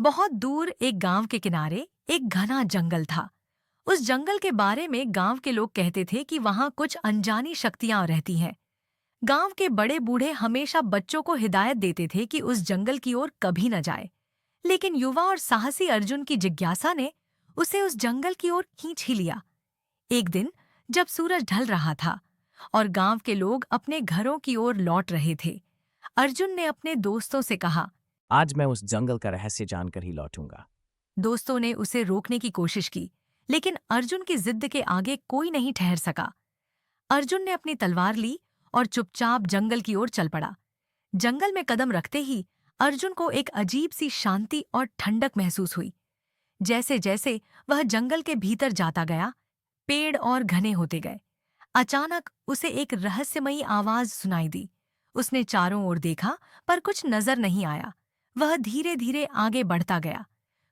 बहुत दूर एक गांव के किनारे एक घना जंगल था। उस जंगल के बारे में गांव के लोग कहते थे कि वहां कुछ अनजानी शक्तियां रहती हैं। गांव के बड़े बूढ़े हमेशा बच्चों को हिदायत देते थे कि उस जंगल की ओर कभी न जाए। लेकिन युवा और साहसी अर्जुन की जिज्ञासा ने उसे उस जंगल की ओर खींच ही लिया। एक दिन जब सूरज ढल रहा था और गांव के लोग अपने घरों की ओर लौट रहे थे, अर्जुन ने अपने दोस्तों से कहा। आज मैं उस जंगल का रहस्य जानकर ही लौटूंगा। दोस्तों ने उसे रोकने की कोशिश की, लेकिन अर्जुन की जिद के आगे कोई नहीं ठहर सका। अर्जुन ने अपनी तलवार ली और चुपचाप जंगल की ओर चल पड़ा। जंगल में कदम रखते ही अर्जुन को एक अजीब सी शांति और ठंडक महसूस हुई। जैसे जैसे वह जंगल के भीतर जाता गया, पेड़ और घने होते गए। अचानक उसे एक रहस्यमयी आवाज सुनाई दी। उसने चारों ओर देखा, पर कुछ नजर नहीं आया। वह धीरे धीरे आगे बढ़ता गया।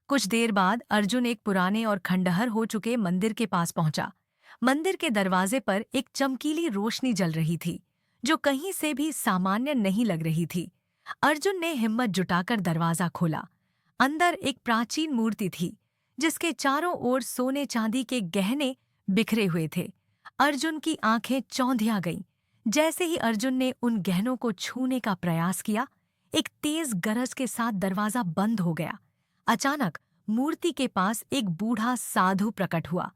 कुछ देर बाद अर्जुन एक पुराने और खंडहर हो चुके मंदिर के पास पहुंचा। मंदिर के दरवाजे पर एक चमकीली रोशनी जल रही थी, जो कहीं से भी सामान्य नहीं लग रही थी। अर्जुन ने हिम्मत जुटाकर दरवाजा खोला। अंदर एक प्राचीन मूर्ति थी, जिसके चारों ओर सोने चांदी के गहने बिखरे हुए थे। अर्जुन की आंखें चौंधिया गईं। जैसे ही अर्जुन ने उन गहनों को छूने का प्रयास किया, एक तेज गरज के साथ दरवाजा बंद हो गया। अचानक मूर्ति के पास एक बूढ़ा साधु प्रकट हुआ।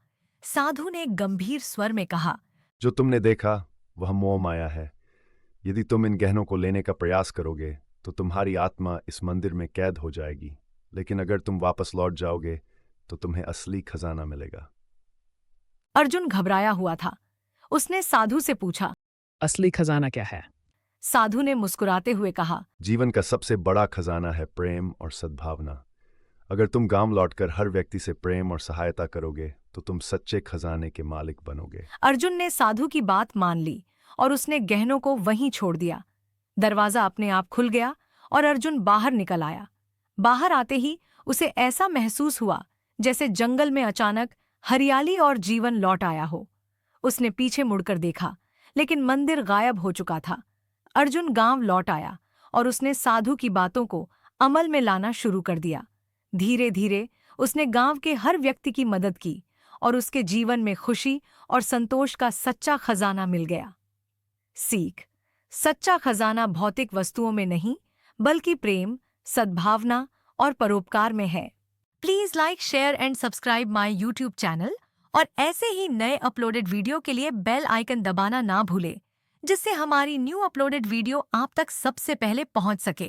साधु ने गंभीर स्वर में कहा, जो तुमने देखा वह मोह माया है। यदि तुम इन गहनों को लेने का प्रयास करोगे तो तुम्हारी आत्मा इस मंदिर में कैद हो जाएगी, लेकिन अगर तुम वापस लौट जाओगे तो तुम्हें असली खजाना मिलेगा। अर्जुन घबराया हुआ था। उसने साधु से पूछा। असली खजाना क्या है? साधु ने मुस्कुराते हुए कहा, जीवन का सबसे बड़ा खजाना है प्रेम और सद्भावना। अगर तुम गांव लौटकर हर व्यक्ति से प्रेम और सहायता करोगे तो तुम सच्चे खजाने के मालिक बनोगे। अर्जुन ने साधु की बात मान ली और उसने गहनों को वहीं छोड़ दिया। दरवाजा अपने आप खुल गया और अर्जुन बाहर निकल आया। बाहर आते ही उसे ऐसा महसूस हुआ जैसे जंगल में अचानक हरियाली और जीवन लौट आया हो। उसने पीछे मुड़कर देखा, लेकिन मंदिर गायब हो चुका था। अर्जुन गांव लौट आया और उसने साधु की बातों को अमल में लाना शुरू कर दिया। धीरे धीरे उसने गांव के हर व्यक्ति की मदद की और उसके जीवन में खुशी और संतोष का सच्चा खजाना मिल गया। सीख: सच्चा खजाना भौतिक वस्तुओं में नहीं, बल्कि प्रेम, सद्भावना और परोपकार में है। Please like, share and subscribe my YouTube channel और ऐसे ही नए अपलोडेड वीडियो के लिए बेल आइकन दबाना ना भूलें, जिससे हमारी न्यू अपलोडेड वीडियो आप तक सबसे पहले पहुंच सके।